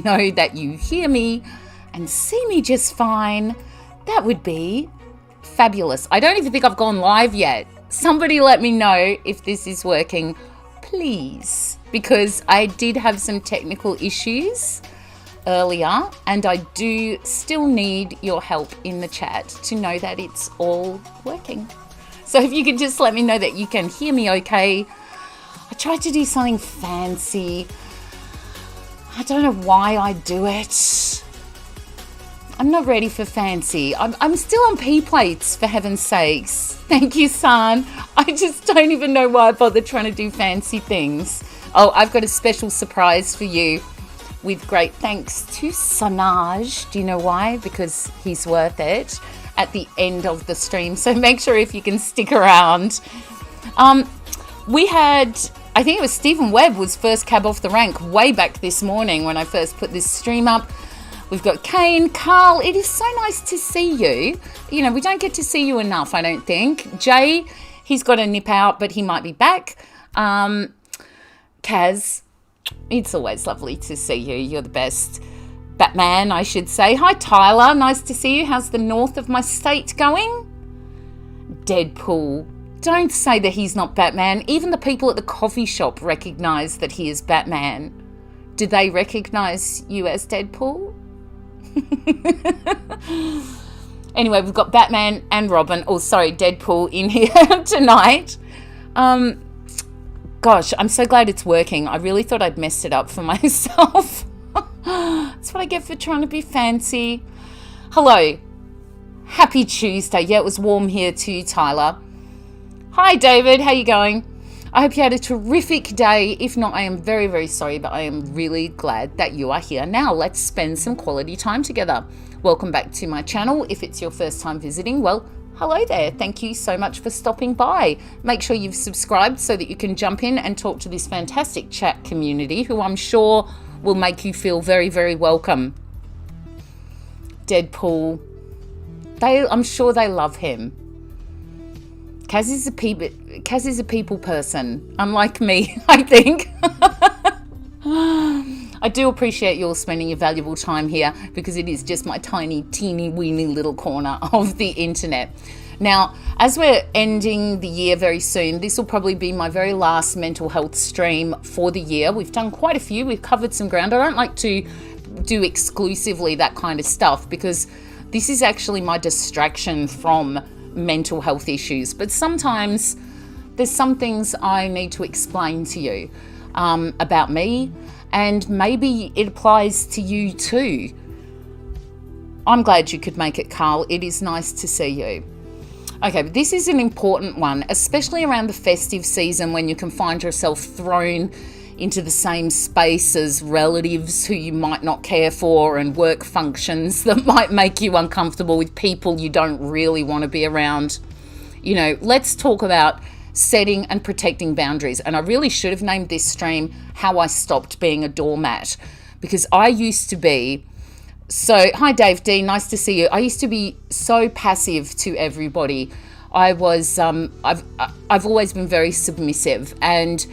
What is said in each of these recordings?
know that you hear me and see me just fine, that would be fabulous. I don't even think I've gone live yet. Somebody let me know if this is working, please, because I did have some technical issues earlier and I do still need your help in the chat to know that it's all working. So if you could just let me know that you can hear me okay. I tried to do something fancy. I don't know why I do it. I'm not ready for fancy. I'm still on P plates, for heaven's sakes. Thank you, son. I just don't even know why I bother trying to do fancy things. Oh, I've got a special surprise for you with great thanks to Sanaj. Do you know why? Because he's worth it at the end of the stream. So make sure if you can stick around. We had, I think it was Stephen Webb was first cab off the rank way back this morning when I first put this stream up. We've got Kane, Carl, it is so nice to see you. You know, we don't get to see you enough, I don't think. Jay, he's got to nip out, but he might be back. Kaz, it's always lovely to see you. You're the best. Batman, I should say. Hi, Tyler. Nice to see you. How's the north of my state going? Deadpool. Don't say that he's not Batman. Even the people at the coffee shop recognise that he is Batman. Do they recognise you as Deadpool? Anyway, we've got Batman and Robin. Oh, sorry, Deadpool in here tonight. Gosh, I'm so glad it's working. I really thought I'd messed it up for myself. That's what I get for trying to be fancy. Hello. Happy Tuesday. Yeah, it was warm here too, Tyler. Hi, David. How you going? I hope you had a terrific day. If not, I am very, very sorry, but I am really glad that you are here. Now, let's spend some quality time together. Welcome back to my channel. If it's your first time visiting, well, hello there. Thank you so much for stopping by. Make sure you've subscribed so that you can jump in and talk to this fantastic chat community who I'm sure will make you feel very, very welcome. Deadpool. I'm sure they love him. Kaz is a people person, unlike me, I think. I do appreciate you all spending your valuable time here because it is just my tiny, teeny, weeny little corner of the internet. Now, as we're ending the year very soon, this will probably be my very last mental health stream for the year. We've done quite a few. We've covered some ground. I don't like to do exclusively that kind of stuff because this is actually my distraction from mental health issues, but sometimes there's some things I need to explain to you about me, and maybe it applies to you too. I'm glad you could make it, Carl. It is nice to see you. Okay, but this is an important one, especially around the festive season when you can find yourself thrown into the same space as relatives who you might not care for and work functions that might make you uncomfortable with people you don't really want to be around. You know, let's talk about setting and protecting boundaries. And I really should have named this stream How I Stopped Being a Doormat, because I used to be hi Dave D, nice to see you. I used to be so passive to everybody. I was I've always been very submissive, and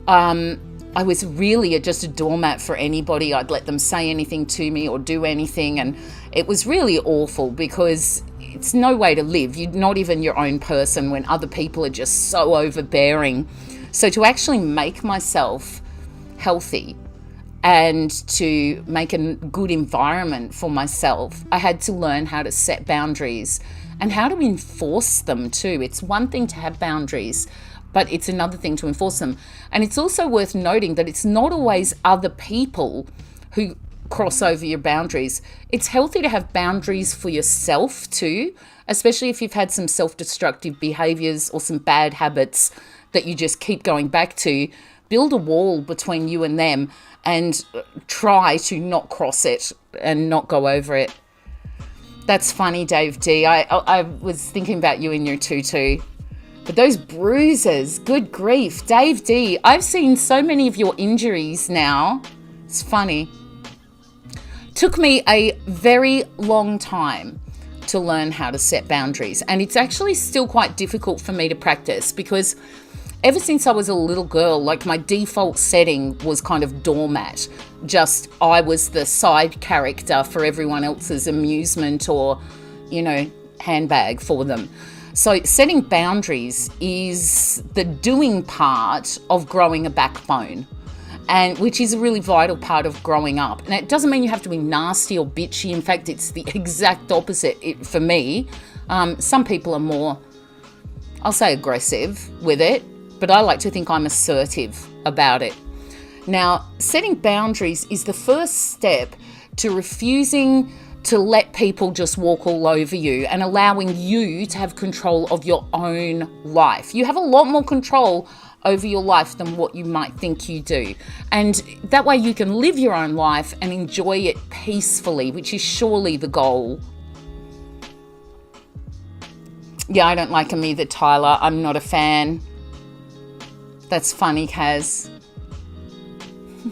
I was really just a doormat for anybody. I'd let them say anything to me or do anything, and it was really awful because it's no way to live. You're not even your own person when other people are just so overbearing. So to actually make myself healthy and to make a good environment for myself, I had to learn how to set boundaries and how to enforce them too. It's one thing to have boundaries, but it's another thing to enforce them. And it's also worth noting that it's not always other people who cross over your boundaries. It's healthy to have boundaries for yourself too, especially if you've had some self-destructive behaviors or some bad habits that you just keep going back to. Build a wall between you and them and try to not cross it and not go over it. That's funny, Dave D. I was thinking about you in your tutu. But those bruises, good grief. Dave D, I've seen so many of your injuries now. It's funny. Took me a very long time to learn how to set boundaries. And it's actually still quite difficult for me to practice because ever since I was a little girl, like my default setting was kind of doormat. Just I was the side character for everyone else's amusement or, handbag for them. So setting boundaries is the doing part of growing a backbone, and which is a really vital part of growing up. And it doesn't mean you have to be nasty or bitchy. In fact, it's the exact opposite for me. Some people are more, I'll say, aggressive with it, but I like to think I'm assertive about it. Now, setting boundaries is the first step to refusing to let people just walk all over you and allowing you to have control of your own life. You have a lot more control over your life than what you might think you do. And that way you can live your own life and enjoy it peacefully, which is surely the goal. Yeah, I don't like him either, Tyler. I'm not a fan. That's funny, Kaz.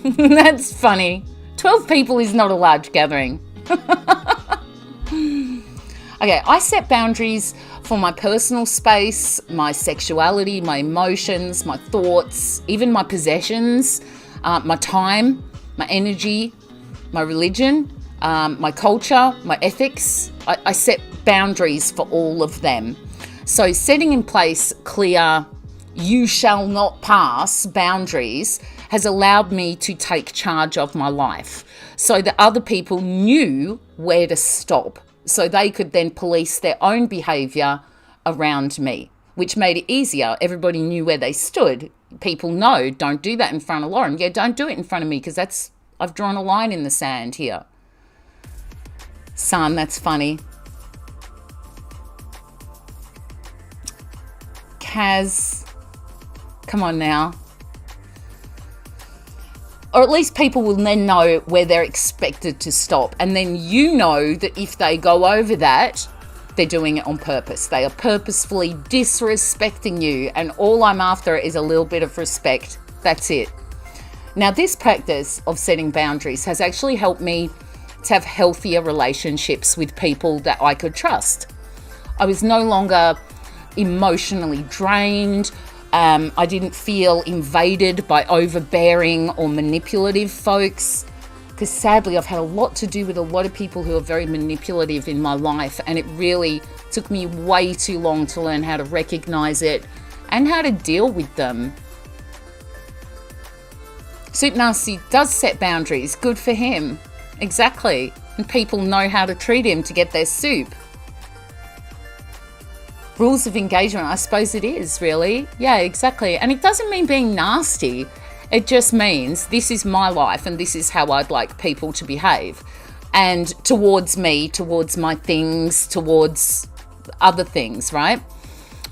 That's funny. 12 people is not a large gathering. Okay, I set boundaries for my personal space, my sexuality, my emotions, my thoughts, even my possessions, my time, my energy, my religion, my culture, my ethics. I set boundaries for all of them. So setting in place clear, you shall not pass boundaries has allowed me to take charge of my life so that other people knew where to stop, so they could then police their own behaviour around me, which made it easier. Everybody knew where they stood. People know, don't do that in front of Lauren. Yeah, don't do it in front of me because I've drawn a line in the sand here. Son, that's funny. Kaz, come on now. Or at least people will then know where they're expected to stop. And then you know that if they go over that, they're doing it on purpose. They are purposefully disrespecting you. And all I'm after is a little bit of respect. That's it. Now, this practice of setting boundaries has actually helped me to have healthier relationships with people that I could trust. I was no longer emotionally drained. I didn't feel invaded by overbearing or manipulative folks, because sadly I've had a lot to do with a lot of people who are very manipulative in my life, and it really took me way too long to learn how to recognize it and how to deal with them. Soup Nasty does set boundaries. Good for him. Exactly. And people know how to treat him to get their soup. Rules of engagement, I suppose it is, really. Yeah, exactly. And it doesn't mean being nasty. It just means this is my life and this is how I'd like people to behave. And towards me, towards my things, towards other things, right?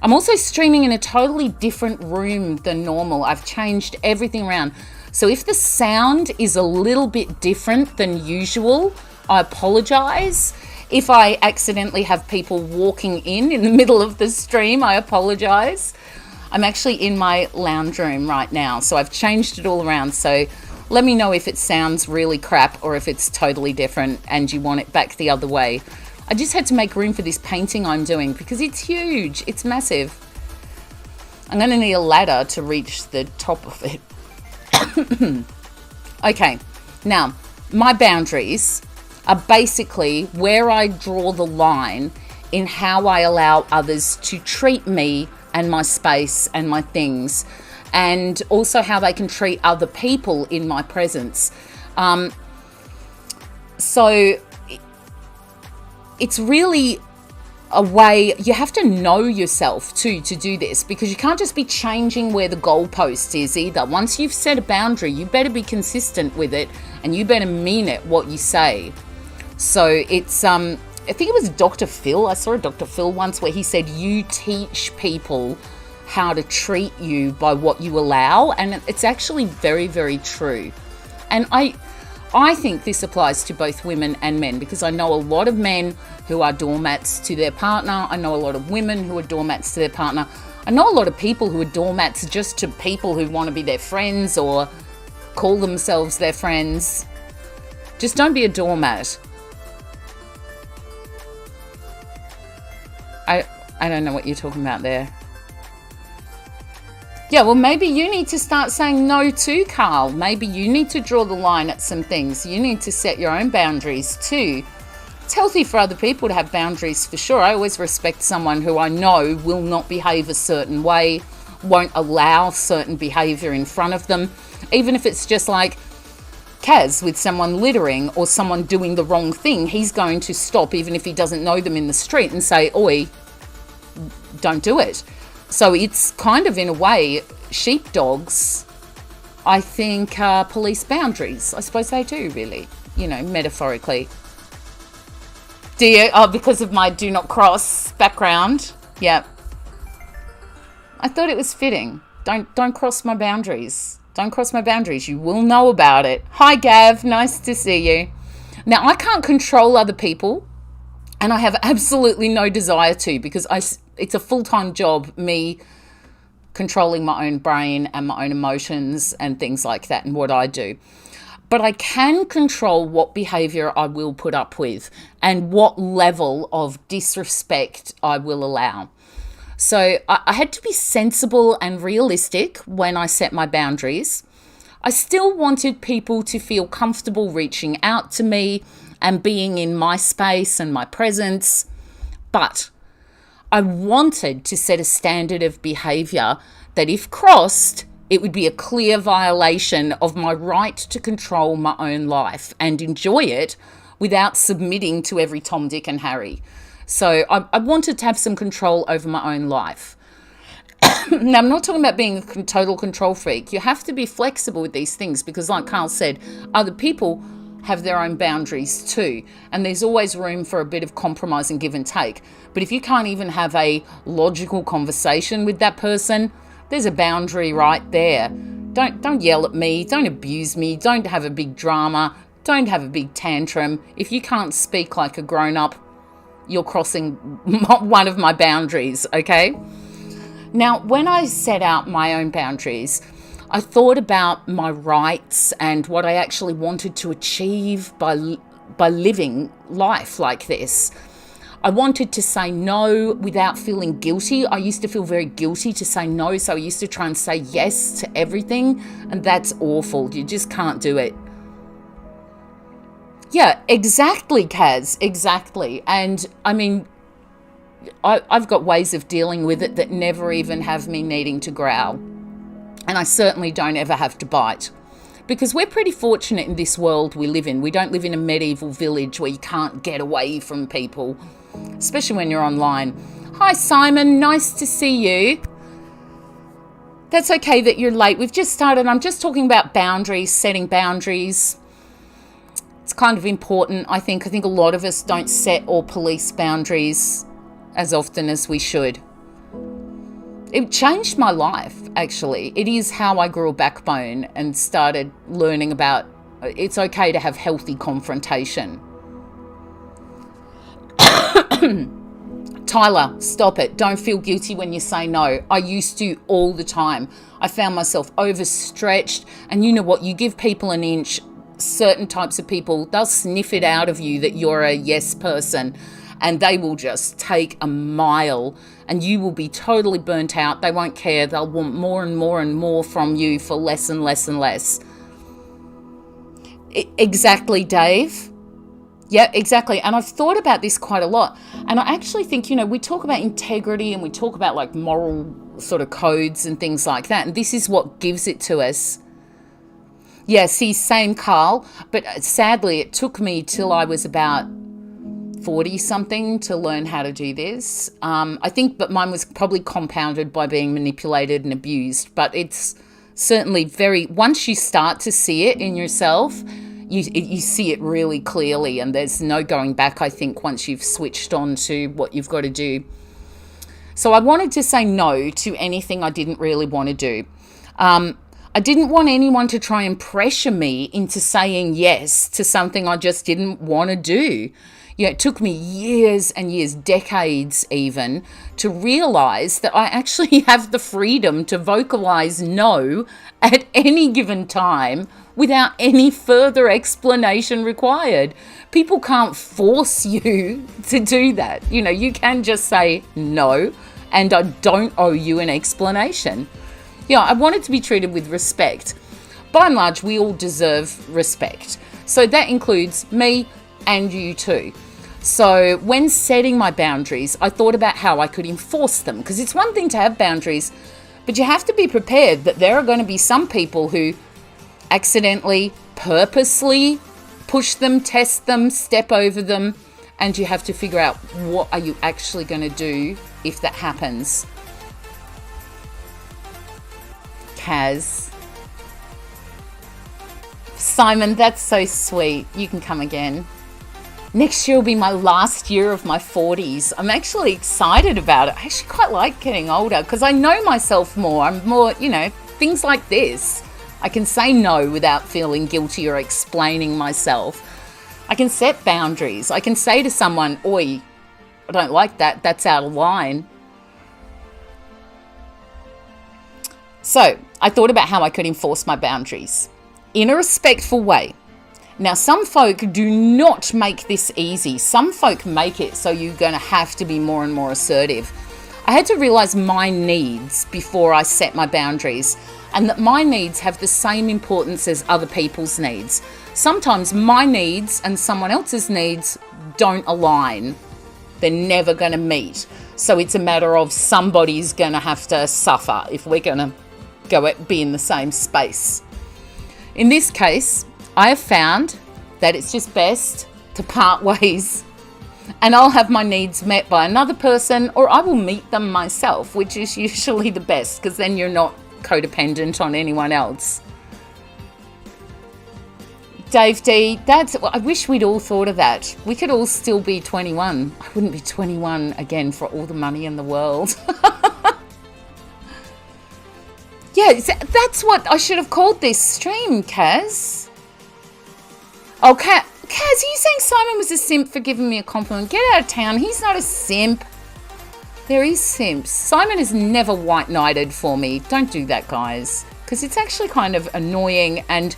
I'm also streaming in a totally different room than normal. I've changed everything around. So if the sound is a little bit different than usual, I apologize. If I accidentally have people walking in the middle of the stream, I apologize. I'm actually in my lounge room right now, so I've changed it all around. So let me know if it sounds really crap or if it's totally different and you want it back the other way. I just had to make room for this painting I'm doing because it's huge. It's massive. I'm going to need a ladder to reach the top of it. Okay, now my boundaries are basically where I draw the line in how I allow others to treat me and my space and my things, and also how they can treat other people in my presence. So it's really a way, you have to know yourself too to do this, because you can't just be changing where the goalpost is either. Once you've set a boundary, you better be consistent with it and you better mean it, what you say. So it's, I think it was Dr. Phil. I saw a Dr. Phil once where he said, you teach people how to treat you by what you allow. And it's actually very, very true. And I think this applies to both women and men, because I know a lot of men who are doormats to their partner. I know a lot of women who are doormats to their partner. I know a lot of people who are doormats just to people who want to be their friends or call themselves their friends. Just don't be a doormat. I don't know what you're talking about there. Yeah, well, maybe you need to start saying no too, Carl. Maybe you need to draw the line at some things. You need to set your own boundaries too. It's healthy for other people to have boundaries for sure. I always respect someone who I know will not behave a certain way, won't allow certain behavior in front of them, even if it's just like Kaz with someone littering or someone doing the wrong thing. He's going to stop even if he doesn't know them in the street and say, oi, don't do it. So it's kind of, in a way, sheepdogs, I think, police boundaries. I suppose they do, really, metaphorically. Do you? Oh, because of my do not cross background. Yeah. I thought it was fitting. Don't cross my boundaries. Don't cross my boundaries. You will know about it. Hi, Gav. Nice to see you. Now, I can't control other people, and I have absolutely no desire to, because it's a full-time job, me controlling my own brain and my own emotions and things like that and what I do. But I can control what behavior I will put up with and what level of disrespect I will allow. So I had to be sensible and realistic when I set my boundaries. I still wanted people to feel comfortable reaching out to me and being in my space and my presence, but I wanted to set a standard of behavior that, if crossed, it would be a clear violation of my right to control my own life and enjoy it without submitting to every Tom, Dick and Harry. So I wanted to have some control over my own life. Now, I'm not talking about being a total control freak. You have to be flexible with these things because, like Carl said, other people have their own boundaries too. And there's always room for a bit of compromise and give and take. But if you can't even have a logical conversation with that person, there's a boundary right there. Don't yell at me. Don't abuse me. Don't have a big drama. Don't have a big tantrum. If you can't speak like a grown-up, you're crossing one of my boundaries, okay? Now, when I set out my own boundaries, I thought about my rights and what I actually wanted to achieve by living life like this. I wanted to say no without feeling guilty. I used to feel very guilty to say no, so I used to try and say yes to everything, and that's awful. You just can't do it. Yeah, exactly, Kaz, exactly. And I mean, I've got ways of dealing with it that never even have me needing to growl. And I certainly don't ever have to bite. Because we're pretty fortunate in this world we live in. We don't live in a medieval village where you can't get away from people, especially when you're online. Hi, Simon. Nice to see you. That's okay that you're late. We've just started. I'm just talking about boundaries, setting boundaries. It's kind of important, I think. I think a lot of us don't set or police boundaries as often as we should. It changed my life, actually. It is how I grew a backbone and started learning about it's okay to have healthy confrontation. Tyler, stop it. Don't feel guilty when you say no. I used to all the time. I found myself overstretched. And you know what? You give people an inch, certain types of people, they'll sniff it out of you that you're a yes person. And they will just take a mile and you will be totally burnt out. They won't care. They'll want more and more and more from you for less and less and less. Exactly, Dave. Yeah, exactly. And I've thought about this quite a lot. And I actually think, we talk about integrity and we talk about like moral sort of codes and things like that. And this is what gives it to us. Yeah, see, same Carl. But sadly, it took me till I was about 40 something to learn how to do this. I think, but mine was probably compounded by being manipulated and abused. But it's certainly once you start to see it in yourself, you see it really clearly, and there's no going back, I think, once you've switched on to what you've got to do. So I wanted to say no to anything I didn't really want to do. I didn't want anyone to try and pressure me into saying yes to something I just didn't want to do. It took me years and years, decades even, to realize that I actually have the freedom to vocalize no at any given time without any further explanation required. People can't force you to do that. You can just say no, and I don't owe you an explanation. Yeah, I wanted to be treated with respect. By and large, we all deserve respect. So that includes me and you too. So when setting my boundaries, I thought about how I could enforce them, because it's one thing to have boundaries, but you have to be prepared that there are going to be some people who accidentally, purposely push them, test them, step over them, and you have to figure out what are you actually going to do if that happens. Kaz. Simon, that's so sweet. You can come again. Next year will be my last year of my 40s. I'm actually excited about it. I actually quite like getting older because I know myself more. I'm more, things like this. I can say no without feeling guilty or explaining myself. I can set boundaries. I can say to someone, oi, I don't like that. That's out of line. So I thought about how I could enforce my boundaries in a respectful way. Now, some folk do not make this easy. Some folk make it so you're going to have to be more and more assertive. I had to realize my needs before I set my boundaries, and that my needs have the same importance as other people's needs. Sometimes my needs and someone else's needs don't align. They're never going to meet. So it's a matter of somebody's going to have to suffer if we're going to be in the same space. In this case, I have found that it's just best to part ways, and I'll have my needs met by another person, or I will meet them myself, which is usually the best because then you're not codependent on anyone else. Dave D, I wish we'd all thought of that. We could all still be 21. I wouldn't be 21 again for all the money in the world. Yeah, that's what I should have called this stream, Kaz. Oh, Kaz, are you saying Simon was a simp for giving me a compliment? Get out of town. He's not a simp. There is simps. Simon has never white knighted for me. Don't do that, guys, because it's actually kind of annoying and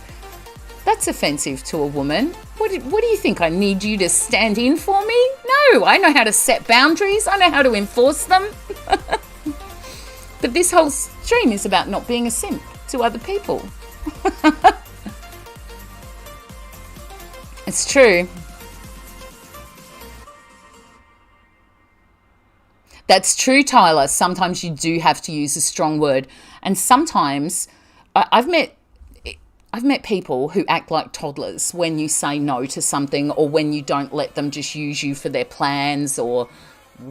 that's offensive to a woman. What do you think? I need you to stand in for me? No, I know how to set boundaries. I know how to enforce them. But this whole stream is about not being a simp to other people. It's true. That's true, Tyler. Sometimes you do have to use a strong word. And sometimes I've met people who act like toddlers when you say no to something, or when you don't let them just use you for their plans or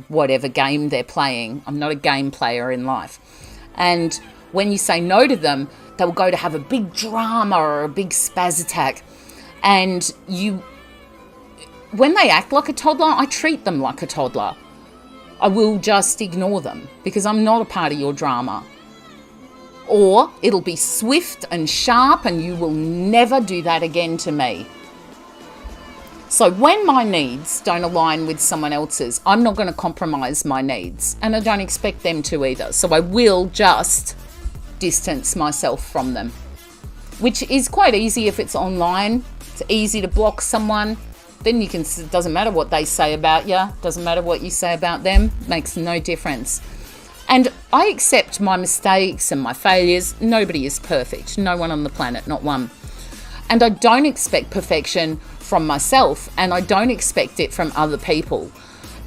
whatever game they're playing. I'm not a game player in life. And when you say no to them, they'll go to have a big drama or a big spaz attack. And when they act like a toddler, I treat them like a toddler. I will just ignore them because I'm not a part of your drama. Or it'll be swift and sharp and you will never do that again to me. So when my needs don't align with someone else's, I'm not going to compromise my needs, and I don't expect them to either. So I will just distance myself from them, which is quite easy if it's online. It's easy to block someone. Then it doesn't matter what they say about you, doesn't matter what you say about them, makes no difference. And I accept my mistakes and my failures. Nobody is perfect. No one on the planet, not one. And I don't expect perfection from myself, and I don't expect it from other people.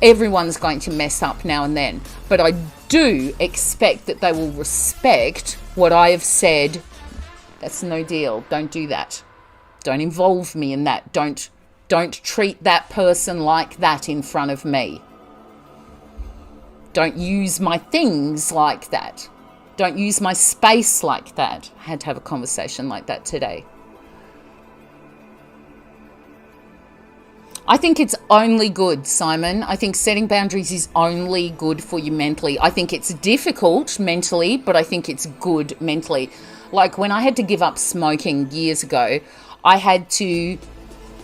Everyone's going to mess up now and then, but I do expect that they will respect what I have said. That's no deal. Don't do that. Don't involve me in that. Don't treat that person like that in front of me. Don't use my things like that. Don't use my space like that. I had to have a conversation like that today. I think it's only good, Simon. I think setting boundaries is only good for you mentally. I think it's difficult mentally, but I think it's good mentally. Like when I had to give up smoking years ago, I had to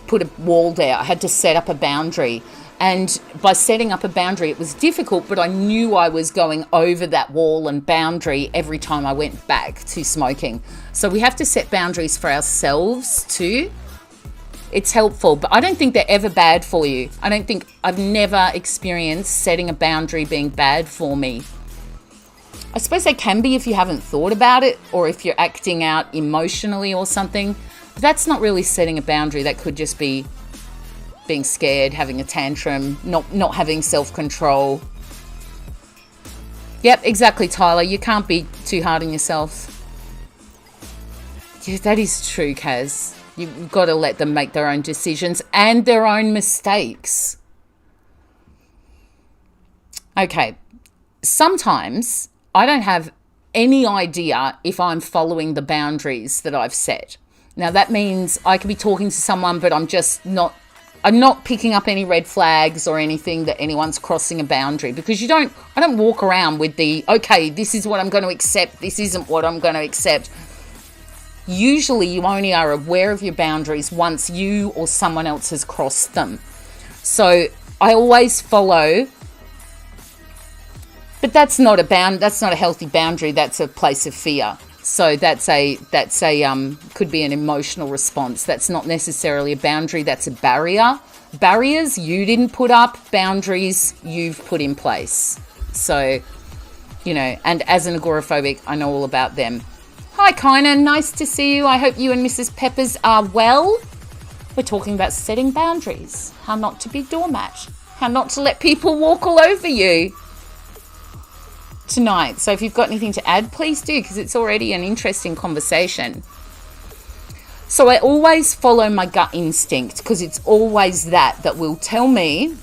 put a wall there. I had to set up a boundary. And by setting up a boundary, it was difficult, but I knew I was going over that wall and boundary every time I went back to smoking. So we have to set boundaries for ourselves too. It's helpful, but I don't think they're ever bad for you. I've never experienced setting a boundary being bad for me. I suppose they can be if you haven't thought about it or if you're acting out emotionally or something. But that's not really setting a boundary. That could just be being scared, having a tantrum, not having self-control. Yep, exactly, Tyler. You can't be too hard on yourself. Yeah, that is true, Kaz. You've got to let them make their own decisions and their own mistakes. Okay, sometimes I don't have any idea if I'm following the boundaries that I've set. Now, that means I could be talking to someone, but I'm not picking up any red flags or anything that anyone's crossing a boundary, because I don't walk around with okay, this is what I'm going to accept, this isn't what I'm going to accept. Usually you only are aware of your boundaries once you or someone else has crossed them. So I always follow, but that's not a healthy boundary, that's a place of fear. So that's a could be an emotional response. That's not necessarily a boundary, that's a barrier. Barriers you didn't put up, boundaries you've put in place. So, and as an agoraphobic, I know all about them. Hi, Kynan, nice to see you. I hope you and Mrs. Peppers are well. We're talking about setting boundaries, how not to be doormat, how not to let people walk all over you tonight. So if you've got anything to add, please do, because it's already an interesting conversation. So I always follow my gut instinct, because it's always that will tell me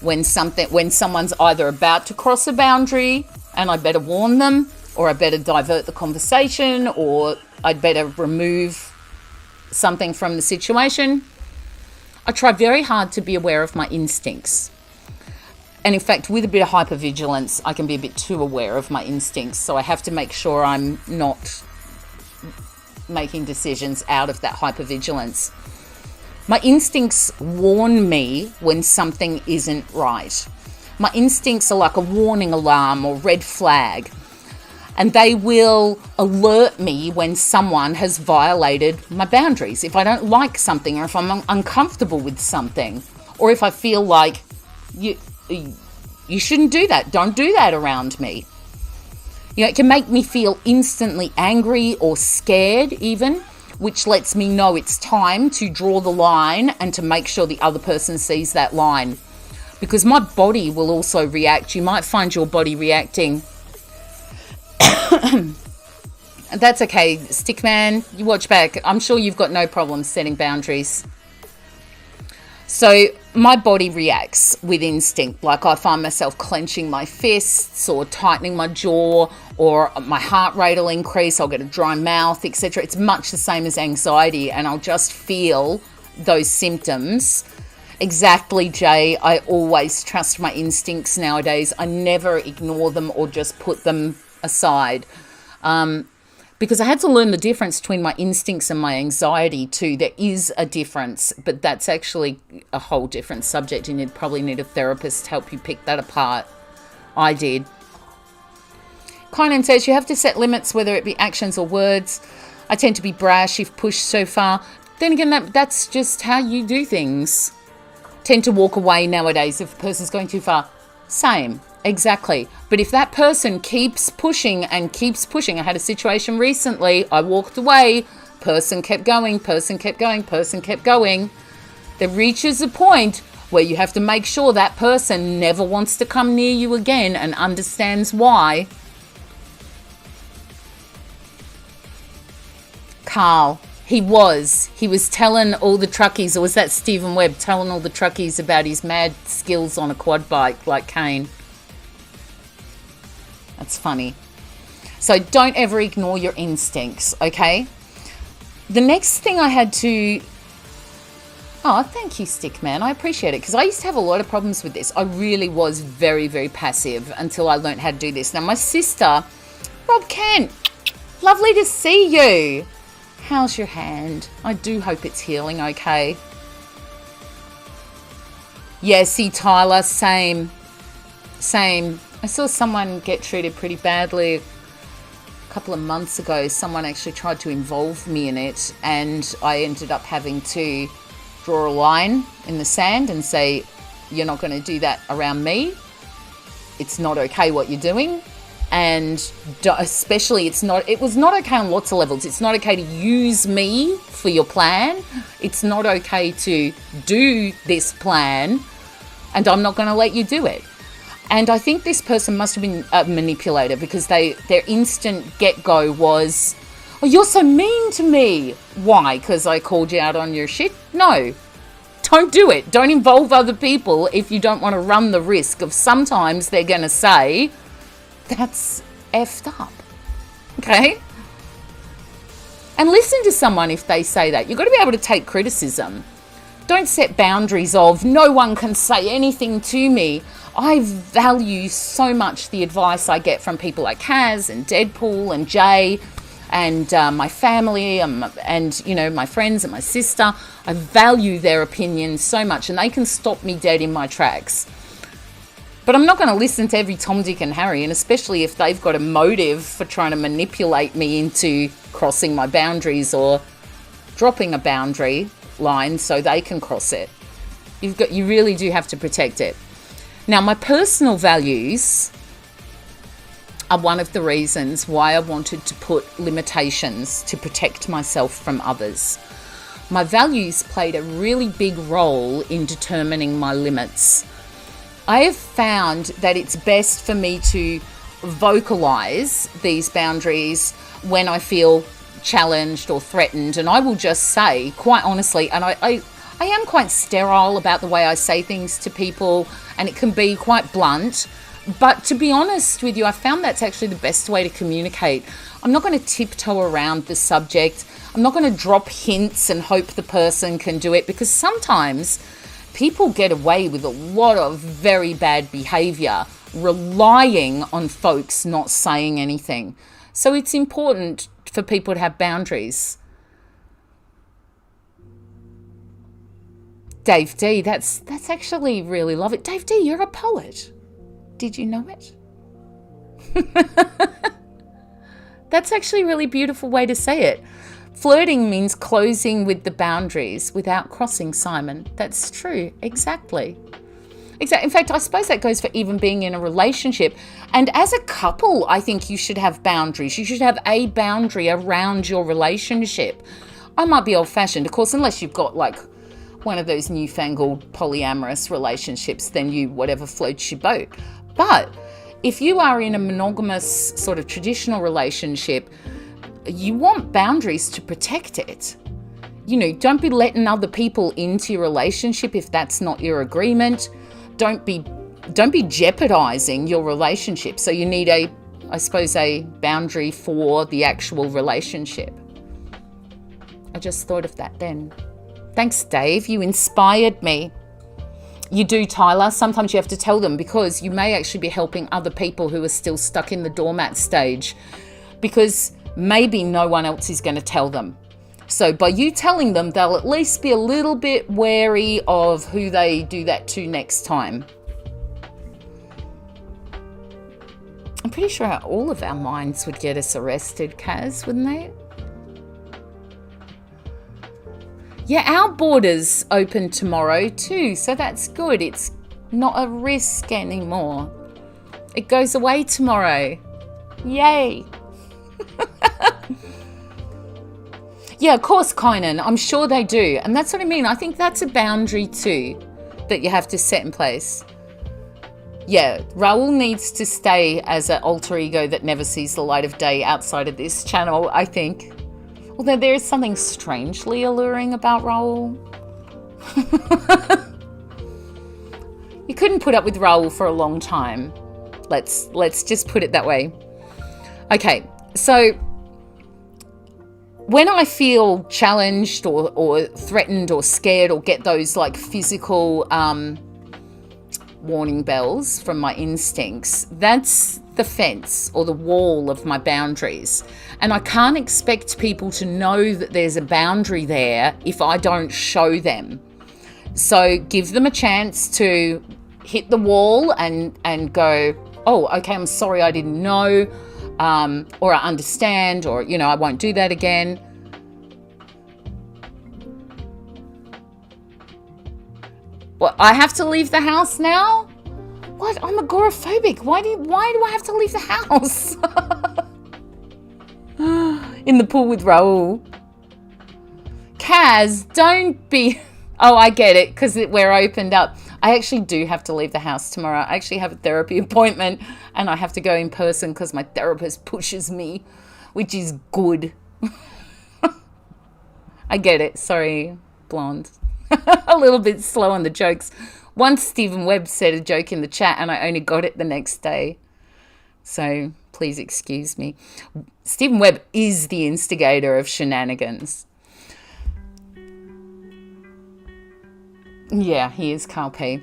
when someone's either about to cross a boundary and I better warn them, or I better divert the conversation, or I'd better remove something from the situation. I try very hard to be aware of my instincts. And in fact, with a bit of hypervigilance, I can be a bit too aware of my instincts. So I have to make sure I'm not making decisions out of that hypervigilance. My instincts warn me when something isn't right. My instincts are like a warning alarm or red flag. And they will alert me when someone has violated my boundaries. If I don't like something, or if I'm uncomfortable with something, or if I feel like you shouldn't do that. Don't do that around me. It can make me feel instantly angry or scared even, which lets me know it's time to draw the line and to make sure the other person sees that line. Because my body will also react. You might find your body reacting. That's okay, Stickman. You watch back. I'm sure you've got no problem setting boundaries. So my body reacts with instinct. Like I find myself clenching my fists or tightening my jaw, or my heart rate will increase. I'll get a dry mouth, etc. It's much the same as anxiety, and I'll just feel those symptoms. Exactly, Jay. I always trust my instincts nowadays. I never ignore them or just put them aside. Because I had to learn the difference between my instincts and my anxiety too. There is a difference, but that's actually a whole different subject, and you'd probably need a therapist to help you pick that apart. I did. Kynan says, you have to set limits, whether it be actions or words. I tend to be brash if pushed so far. Then again, that's just how you do things. Tend to walk away nowadays if a person's going too far. Same. Exactly. But if that person keeps pushing and keeps pushing, I had a situation recently, I walked away, person kept going, person kept going, person kept going. There reaches a point where you have to make sure that person never wants to come near you again and understands why. Carl, he was telling all the truckies, or was that Stephen Webb, telling all the truckies about his mad skills on a quad bike like Kane. That's funny. So don't ever ignore your instincts, okay? The next thing I had to... Oh, thank you, Stickman. I appreciate it, because I used to have a lot of problems with this. I really was very, very passive until I learned how to do this. Now, my sister, Rob Kent, lovely to see you. How's your hand? I do hope it's healing okay. Yeah, see, Tyler, same. I saw someone get treated pretty badly a couple of months ago. Someone actually tried to involve me in it, and I ended up having to draw a line in the sand and say, you're not going to do that around me. It's not okay what you're doing. And especially it was not okay on lots of levels. It's not okay to use me for your plan. It's not okay to do this plan, and I'm not going to let you do it. And I think this person must have been a manipulator, because their instant get-go was, oh, you're so mean to me. Why? Because I called you out on your shit? No. Don't do it. Don't involve other people if you don't want to run the risk of sometimes they're going to say, that's effed up. Okay? And listen to someone if they say that. You've got to be able to take criticism. Don't set boundaries of, no one can say anything to me. I value so much the advice I get from people like Kaz and Deadpool and Jay and my family and you know, my friends and my sister. I value their opinions so much, and they can stop me dead in my tracks. But I'm not going to listen to every Tom, Dick and Harry, and especially if they've got a motive for trying to manipulate me into crossing my boundaries or dropping a boundary line so they can cross it. You really do have to protect it. Now, my personal values are one of the reasons why I wanted to put limitations to protect myself from others. My values played a really big role in determining my limits. I have found that it's best for me to vocalize these boundaries when I feel challenged or threatened. And I will just say, quite honestly, and I am quite sterile about the way I say things to people, and it can be quite blunt. But to be honest with you, I found that's actually the best way to communicate. I'm not going to tiptoe around the subject. I'm not going to drop hints and hope the person can do it, because sometimes people get away with a lot of very bad behavior relying on folks not saying anything. So it's important for people to have boundaries. Dave D, that's actually really lovely. Dave D, you're a poet. Did you know it? That's actually a really beautiful way to say it. Flirting means closing with the boundaries without crossing, Simon. That's true. Exactly. In fact, I suppose that goes for even being in a relationship. And as a couple, I think you should have boundaries. You should have a boundary around your relationship. I might be old-fashioned, of course, unless you've got like one of those newfangled polyamorous relationships, then you whatever floats your boat. But if you are in a monogamous sort of traditional relationship, you want boundaries to protect it. You know, don't be letting other people into your relationship if that's not your agreement. Don't be jeopardizing your relationship. So you need a boundary for the actual relationship. I just thought of that then. Thanks, Dave. You inspired me. You do, Tyler. Sometimes you have to tell them, because you may actually be helping other people who are still stuck in the doormat stage, because maybe no one else is going to tell them. So by you telling them, they'll at least be a little bit wary of who they do that to next time. I'm pretty sure all of our minds would get us arrested, Kaz, wouldn't they? Yeah, our borders open tomorrow too, so that's good. It's not a risk anymore. It goes away tomorrow. Yay. Yeah, of course, Kynan. I'm sure they do. And that's what I mean. I think that's a boundary too that you have to set in place. Yeah, Raul needs to stay as an alter ego that never sees the light of day outside of this channel, I think. Although there is something strangely alluring about Raul. You couldn't put up with Raul for a long time. Let's just put it that way. Okay, so when I feel challenged or threatened or scared or get those like physical warning bells from my instincts, that's the fence or the wall of my boundaries. And I can't expect people to know that there's a boundary there if I don't show them. So give them a chance to hit the wall and go, oh, okay, I'm sorry, I didn't know, or I understand, or, you know, I won't do that again. Well, I have to leave the house now? What? I'm agoraphobic. Why do I have to leave the house? In the pool with Raul. Kaz, don't be... Oh, I get it, because we're opened up. I actually do have to leave the house tomorrow. I actually have a therapy appointment, and I have to go in person because my therapist pushes me, which is good. I get it. Sorry, blonde. A little bit slow on the jokes. Once Stephen Webb said a joke in the chat, and I only got it the next day. So please excuse me. Stephen Webb is the instigator of shenanigans. Yeah, he is, Carl P.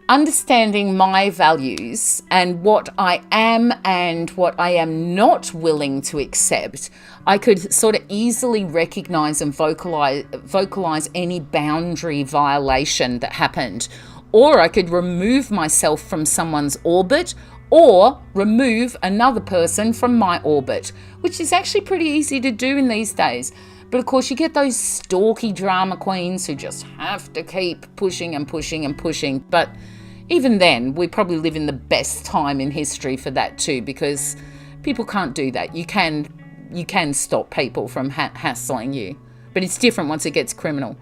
Understanding my values and what I am and what I am not willing to accept, I could sort of easily recognize and vocalize any boundary violation that happened. Or I could remove myself from someone's orbit or remove another person from my orbit, which is actually pretty easy to do in these days. But of course, you get those stalky drama queens who just have to keep pushing and pushing and pushing. But even then, we probably live in the best time in history for that too, because people can't do that. You can stop people from hassling you, but it's different once it gets criminal.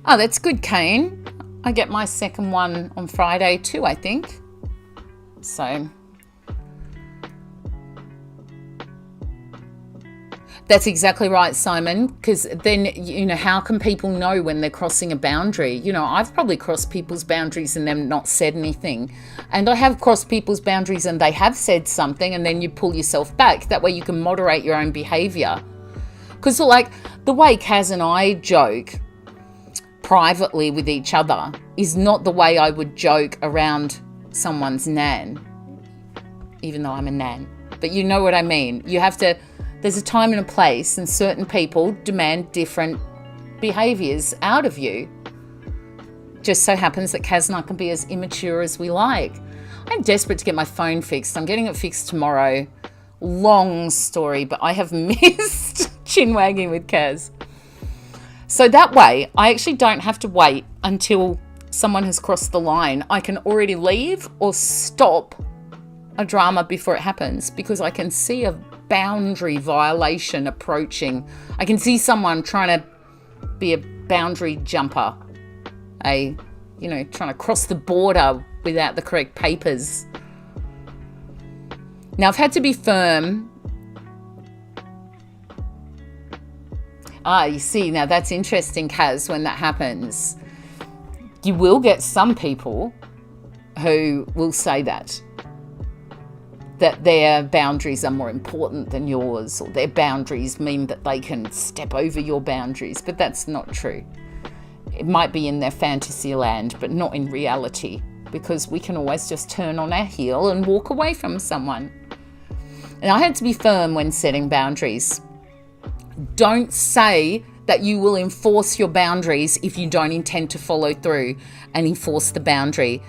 Oh, that's good, Kane. I get my second one on Friday too, I think. So... That's exactly right, Simon, because then, how can people know when they're crossing a boundary? I've probably crossed people's boundaries and them not said anything. And I have crossed people's boundaries and they have said something, and then you pull yourself back. That way you can moderate your own behavior. Because, like, the way Kaz and I joke privately with each other is not the way I would joke around someone's nan, even though I'm a nan. But you know what I mean. You have to... There's a time and a place, and certain people demand different behaviours out of you. Just so happens that Kaz and I can be as immature as we like. I'm desperate to get my phone fixed. I'm getting it fixed tomorrow. Long story, but I have missed chin wagging with Kaz. So that way, I actually don't have to wait until someone has crossed the line. I can already leave or stop a drama before it happens, because I can see a boundary violation approaching. I can see someone trying to be a boundary jumper, trying to cross the border without the correct papers. Now, I've had to be firm. You see, now that's interesting, Kaz, when that happens. You will get some people who will say that their boundaries are more important than yours, or their boundaries mean that they can step over your boundaries, but that's not true. It might be in their fantasy land, but not in reality, because we can always just turn on our heel and walk away from someone. And I had to be firm when setting boundaries. Don't say that you will enforce your boundaries if you don't intend to follow through and enforce the boundary.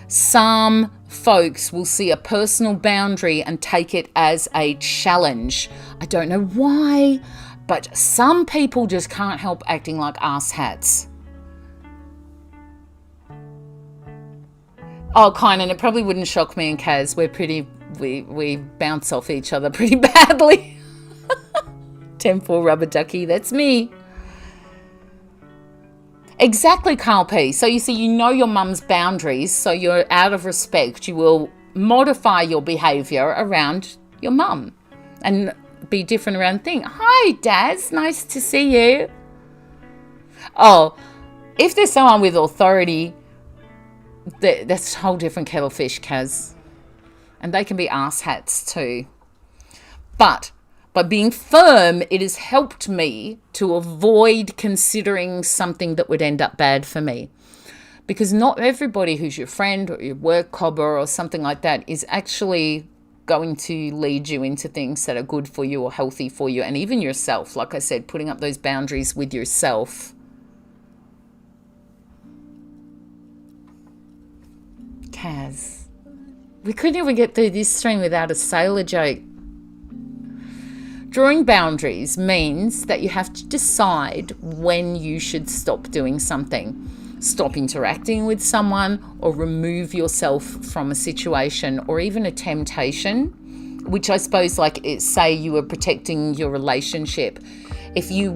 Some folks will see a personal boundary and take it as a challenge. I don't know why, but some people just can't help acting like asshats. Oh, kind of, it probably wouldn't shock me and Kaz. We bounce off each other pretty badly. 10-4 rubber ducky, that's me. Exactly, Carl P. So you see, your mum's boundaries, so you're out of respect. You will modify your behaviour around your mum and be different around things. Hi, Daz. Nice to see you. Oh, if there's someone with authority, that's a whole different kettle of fish, Kaz. And they can be asshats too. But by being firm, it has helped me to avoid considering something that would end up bad for me. Because not everybody who's your friend or your work cobber or something like that is actually going to lead you into things that are good for you or healthy for you. And even yourself, like I said, putting up those boundaries with yourself. Kaz, we couldn't even get through this stream without a sailor joke. Drawing boundaries means that you have to decide when you should stop doing something. stop interacting with someone or remove yourself from a situation or even a temptation, which I suppose, like, say you were protecting your relationship. If you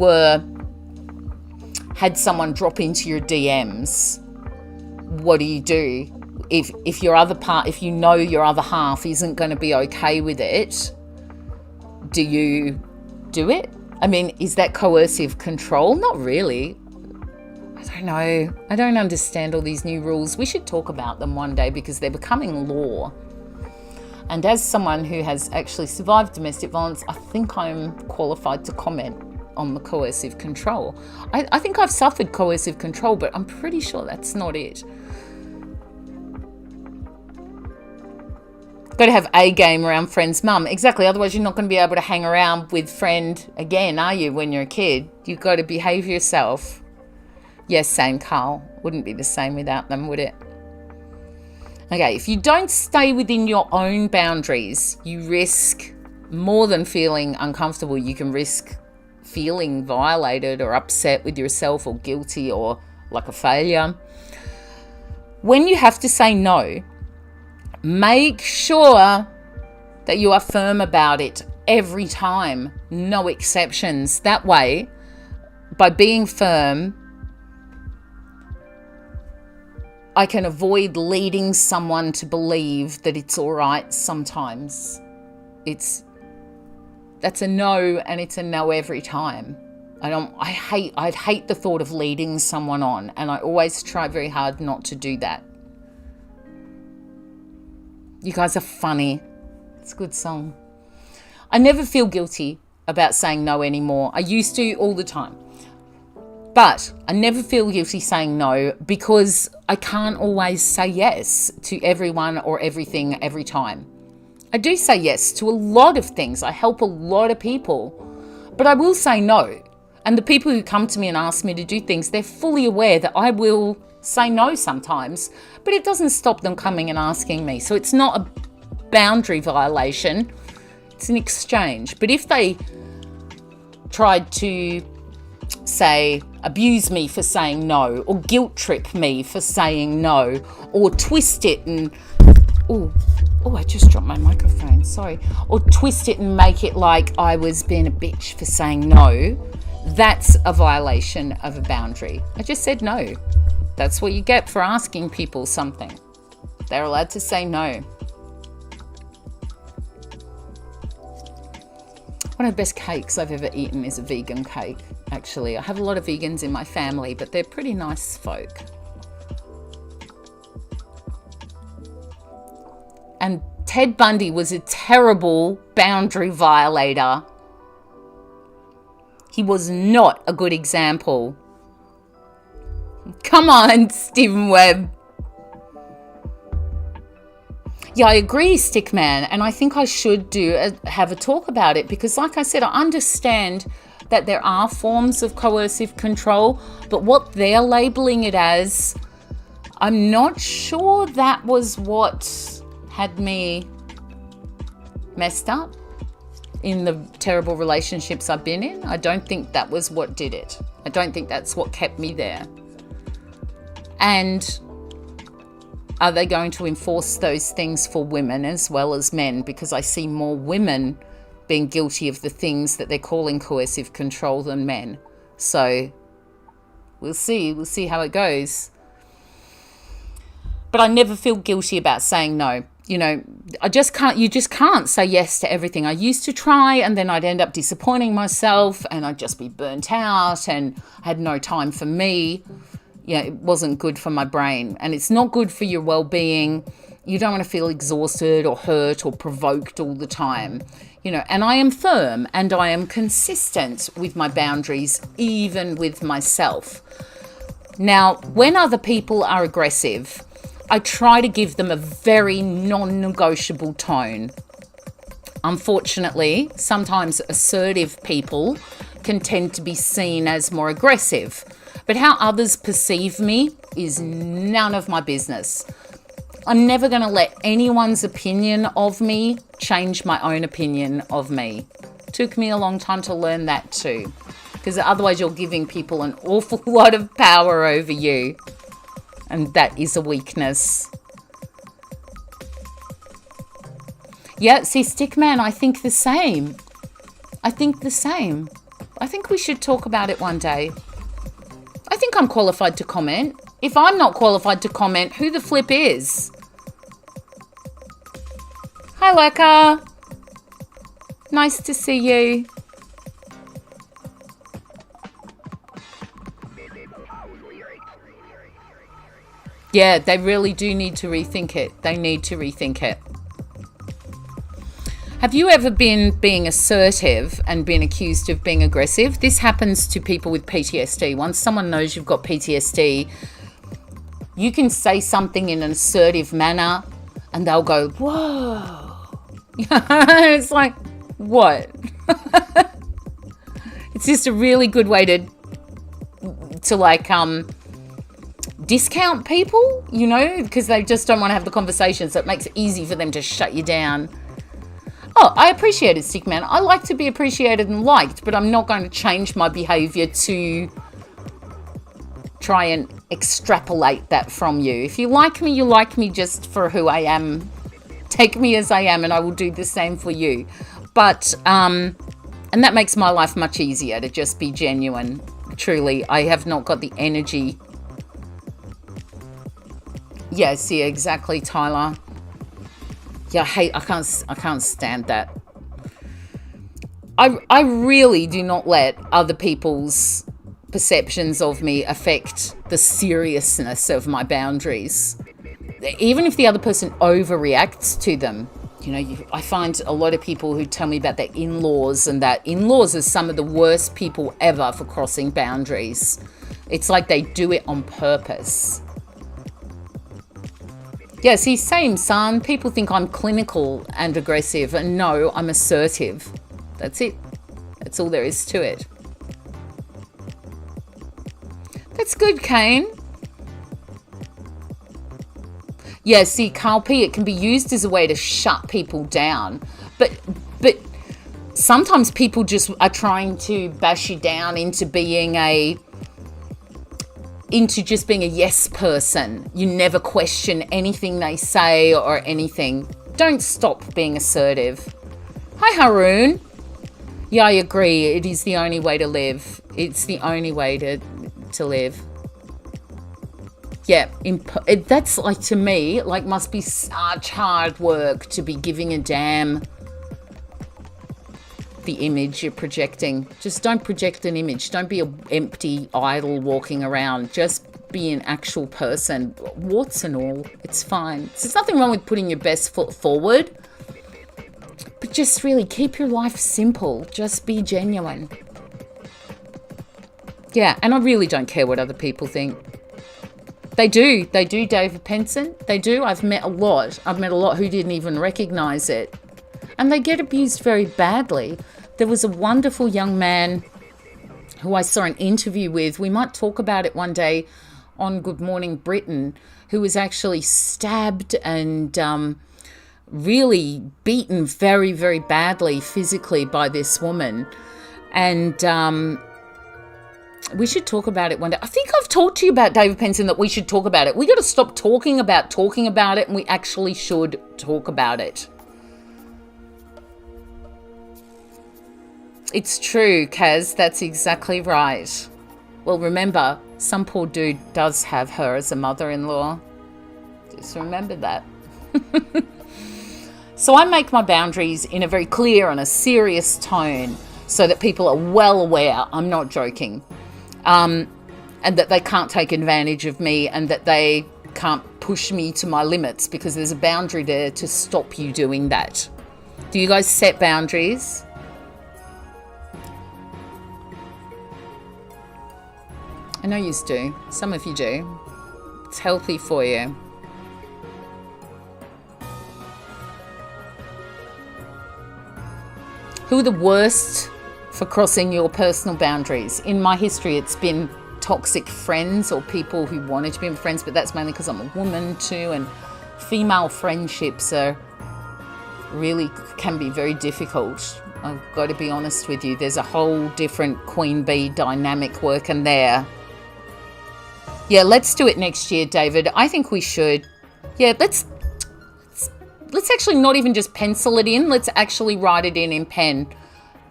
had someone drop into your DMs, what do? If you know your other half isn't going to be okay with it, do you do it? I mean, is that coercive control? Not really. I don't know. I don't understand all these new rules. We should talk about them one day because they're becoming law. And as someone who has actually survived domestic violence, I think I'm qualified to comment on the coercive control. I think I've suffered coercive control, but I'm pretty sure that's not it. Got to have a game around friend's mum. Exactly. Otherwise, you're not going to be able to hang around with friend again, are you, when you're a kid? You've got to behave yourself. Yes, same, Carl. Wouldn't be the same without them, would it? Okay, if you don't stay within your own boundaries, you risk more than feeling uncomfortable. You can risk feeling violated or upset with yourself or guilty or like a failure. When you have to say no, make sure that you are firm about it every time, no exceptions. That way, by being firm, I can avoid leading someone to believe that it's all right sometimes. That's a no, and it's a no every time. I'd hate the thought of leading someone on, and I always try very hard not to do that. You guys are funny. It's a good song. I never feel guilty about saying no anymore. I used to all the time. But I never feel guilty saying no because I can't always say yes to everyone or everything every time. I do say yes to a lot of things. I help a lot of people, but I will say no. And the people who come to me and ask me to do things, they're fully aware that I will say no sometimes, but it doesn't stop them coming and asking me. So it's not a boundary violation. It's an exchange. But if they tried to, say, abuse me for saying no, or guilt trip me for saying no, or twist it and I just dropped my microphone, sorry, or twist it and make it like I was being a bitch for saying no, that's a violation of a boundary. I just said no. That's what you get for asking people something. They're allowed to say no. One of the best cakes I've ever eaten is a vegan cake, actually. I have a lot of vegans in my family, but they're pretty nice folk. And Ted Bundy was a terrible boundary violator. He was not a good example. Come on, Stephen Webb. Yeah, I agree, Stickman, and I think I should have a talk about it because, like I said, I understand that there are forms of coercive control, but what they're labeling it as, I'm not sure that was what had me messed up in the terrible relationships I've been in. I don't think that was what did it. I don't think that's what kept me there. And are they going to enforce those things for women as well as men? Because I see more women being guilty of the things that they're calling coercive control than men. So we'll see. We'll see how it goes. But I never feel guilty about saying no. You know, you just can't say yes to everything. I used to try and then I'd end up disappointing myself and I'd just be burnt out and I had no time for me. Yeah, it wasn't good for my brain and it's not good for your well-being. You don't want to feel exhausted or hurt or provoked all the time, you know, and I am firm and I am consistent with my boundaries, even with myself. Now, when other people are aggressive, I try to give them a very non-negotiable tone. Unfortunately, sometimes assertive people can tend to be seen as more aggressive. But how others perceive me is none of my business. I'm never going to let anyone's opinion of me change my own opinion of me. Took me a long time to learn that too, because otherwise you're giving people an awful lot of power over you. And that is a weakness. Yeah, see, Stickman, I think the same. I think we should talk about it one day. I think I'm qualified to comment. If I'm not qualified to comment, who the flip is? Hi, Lekka. Nice to see you. Yeah, they really do need to rethink it. They need to rethink it. Have you ever been being assertive and been accused of being aggressive? This happens to people with PTSD. Once someone knows you've got PTSD, you can say something in an assertive manner and they'll go, whoa. It's like, what? It's just a really good way to discount people, because they just don't want to have the conversation. So it makes it easy for them to shut you down. Oh, I appreciate it, Stickman. I like to be appreciated and liked, but I'm not going to change my behavior to try and extrapolate that from you. If you like me, you like me just for who I am. Take me as I am, and I will do the same for you. But, and that makes my life much easier to just be genuine. Truly, I have not got the energy. Yes, yeah, exactly, Tyler. Yeah, I can't stand that. I really do not let other people's perceptions of me affect the seriousness of my boundaries. Even if the other person overreacts to them. I find a lot of people who tell me about their in-laws, and that in-laws are some of the worst people ever for crossing boundaries. It's like they do it on purpose. Yeah, see, same, son. People think I'm clinical and aggressive, and no, I'm assertive. That's it. That's all there is to it. That's good, Kane. Yeah, see, Carl P, it can be used as a way to shut people down. But sometimes people just are trying to bash you down into just being a yes person. You never question anything they say or anything. Don't stop being assertive. Hi, Haroon. Yeah, I agree. It is the only way to live. It's the only way to live. Yeah, that's like, to me, like, must be such hard work to be giving a damn the image you're projecting. Just don't project an image. Don't be an empty idol walking around. Just be an actual person, warts and all. It's fine. There's nothing wrong with putting your best foot forward, but just really keep your life simple. Just be genuine. Yeah, and I really don't care what other people think. They do, David Penson. They do. I've met a lot who didn't even recognize it. And they get abused very badly. There was a wonderful young man who I saw an interview with. We might talk about it one day on Good Morning Britain, who was actually stabbed and really beaten very, very badly physically by this woman. And we should talk about it one day. I think I've talked to you about David Penson, that we should talk about it. We got to stop talking about it, and we actually should talk about it. It's true, Kaz. That's exactly right. Well, remember, some poor dude does have her as a mother-in-law. Just remember that. So I make my boundaries in a very clear and a serious tone so that people are well aware I'm not joking. And that they can't take advantage of me, and that they can't push me to my limits, because there's a boundary there to stop you doing that. Do you guys set boundaries? I know you do. Some of you do. It's healthy for you. Who are the worst for crossing your personal boundaries? In my history, it's been toxic friends or people who wanted to be my friends, but that's mainly because I'm a woman too, and female friendships really can be very difficult. I've got to be honest with you. There's a whole different queen bee dynamic working there. Yeah, let's do it next year, David. I think we should. Yeah, let's actually not even just pencil it in. Let's actually write it in pen.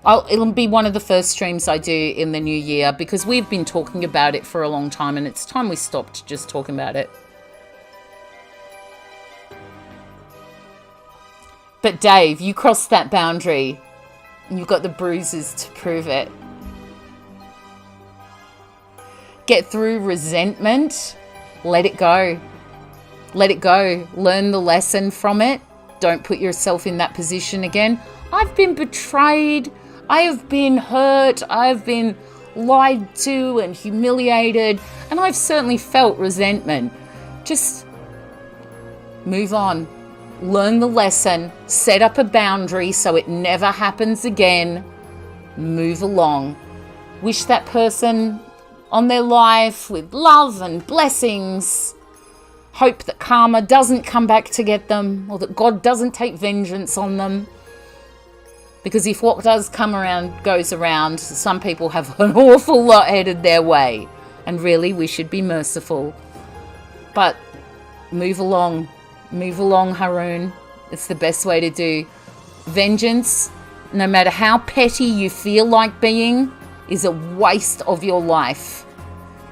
It'll be one of the first streams I do in the new year because we've been talking about it for a long time and it's time we stopped just talking about it. But Dave, you crossed that boundary and you've got the bruises to prove it. Get through resentment. Let it go. Let it go. Learn the lesson from it. Don't put yourself in that position again. I've been betrayed. I have been hurt. I've been lied to and humiliated. And I've certainly felt resentment. Just move on. Learn the lesson. Set up a boundary so it never happens again. Move along. Wish that person on their life with love and blessings. Hope that karma doesn't come back to get them or that God doesn't take vengeance on them. Because if what does come around goes around, some people have an awful lot headed their way. And really, we should be merciful. But move along. Move along, Haroon. It's the best way to do. Vengeance, no matter how petty you feel like being, is a waste of your life.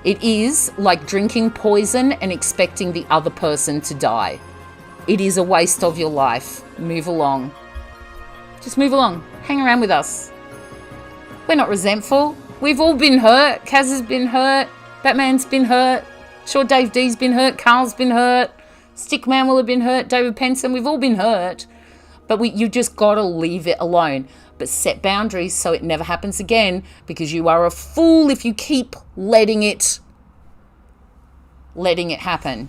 It is like drinking poison and expecting the other person to die. It is a waste of your life. Move along. Just move along. Hang around with us. We're not resentful. We've all been hurt. Kaz has been hurt. Batman's been hurt. Sure, Dave D's been hurt. Carl's been hurt. Stickman will have been hurt. David Penson. We've all been hurt. But you just got to leave it alone. But set boundaries so it never happens again, because you are a fool if you keep letting it happen.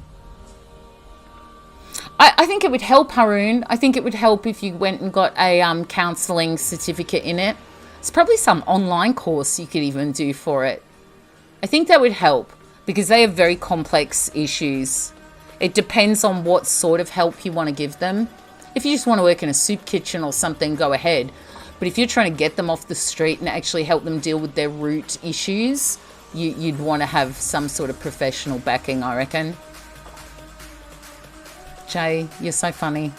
I think it would help, Haroon. I think it would help if you went and got a counselling certificate in it. There's probably some online course you could even do for it. I think that would help because they have very complex issues. It depends on what sort of help you want to give them. If you just want to work in a soup kitchen or something, go ahead. But if you're trying to get them off the street and actually help them deal with their root issues, you'd want to have some sort of professional backing, I reckon. Jay, you're so funny.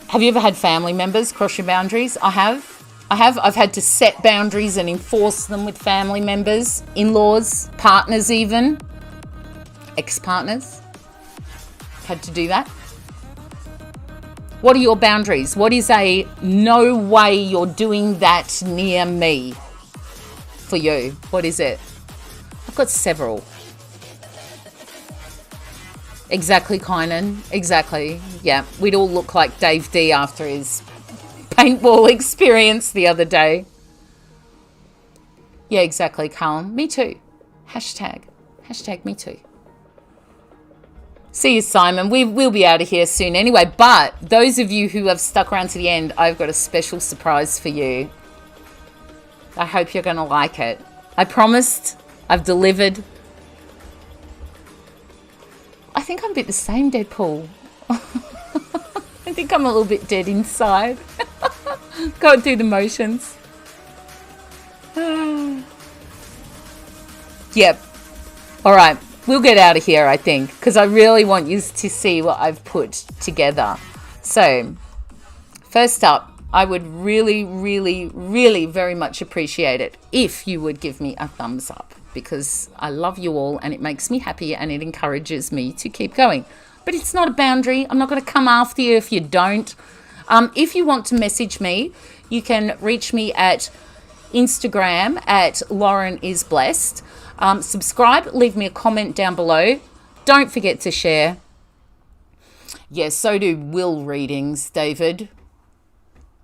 Have you ever had family members cross your boundaries? I have. I've had to set boundaries and enforce them with family members, in-laws, partners even, ex-partners. Had to do that. What are your boundaries? What is a no way you're doing that near me for you? What is it? I've got several. Exactly, Kynan. Exactly. Yeah, we'd all look like Dave D after his paintball experience the other day. Yeah, exactly, Carl. Me too. Hashtag me too. See you, Simon. We'll be out of here soon anyway. But those of you who have stuck around to the end, I've got a special surprise for you. I hope you're going to like it. I promised. I've delivered. I think I'm a bit the same, Deadpool. I think I'm a little bit dead inside. Go through the motions. Yep. All right. We'll get out of here, I think, because I really want you to see what I've put together. So, first up, I would really, really, really very much appreciate it if you would give me a thumbs up, because I love you all and it makes me happy and it encourages me to keep going. But it's not a boundary. I'm not going to come after you if you don't. If you want to message me, you can reach me at Instagram at Lauren is Blessed. Subscribe, leave me a comment down below. Don't forget to share. Yes, so do will readings, David.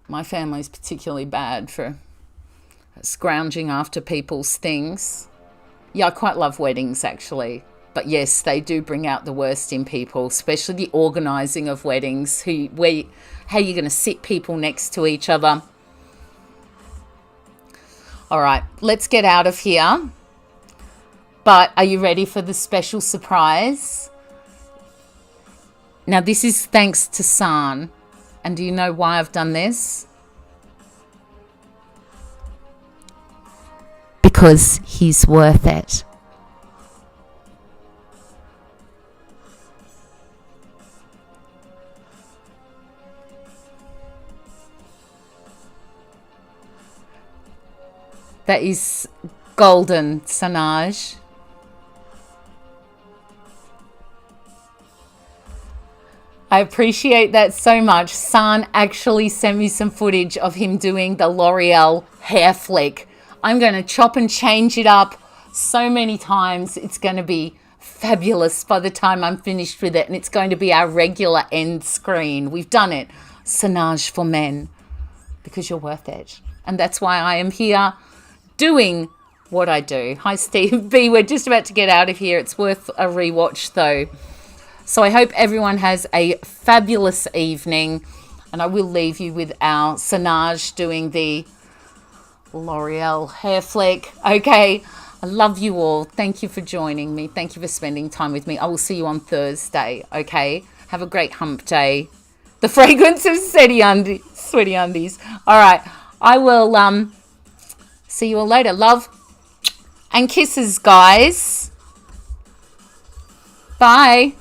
My family's particularly bad for scrounging after people's things. Yeah, I quite love weddings, actually. But yes, they do bring out the worst in people, especially the organising of weddings, how you're going to sit people next to each other. All right, let's get out of here. But are you ready for the special surprise? Now, this is thanks to San. And do you know why I've done this? because he's worth it. That is golden, Sanaj. I appreciate that so much. San actually sent me some footage of him doing the L'Oreal hair flick. I'm going to chop and change it up so many times. It's going to be fabulous by the time I'm finished with it. And it's going to be our regular end screen. We've done it. Sanaj for men. Because you're worth it. And that's why I am here doing what I do. Hi, Steve B. We're just about to get out of here. It's worth a rewatch, though. So I hope everyone has a fabulous evening. And I will leave you with our Sanaj doing the L'Oreal hair flick. Okay. I love you all. Thank you for joining me. Thank you for spending time with me. I will see you on Thursday. Okay. Have a great hump day. The fragrance of sweaty undies. All right. I will see you all later. Love and kisses, guys. Bye.